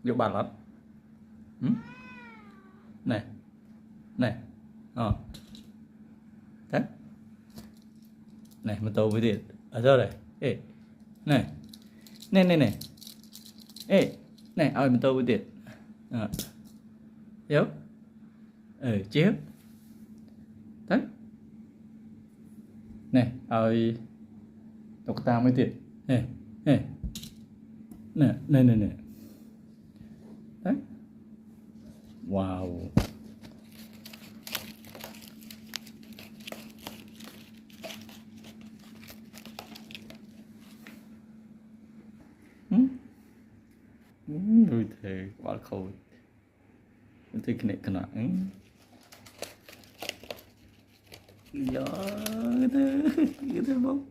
vô bàn lắm này này đấy này mà tàu với điện ở đâu này ê này này này này ê này ơi mà tàu với điện yếu chiếu đấy này ơi đọc ta mới điện này này này này này này đấy wow rồi thế quá khổ thì cái này cái nào giờ cái thứ bông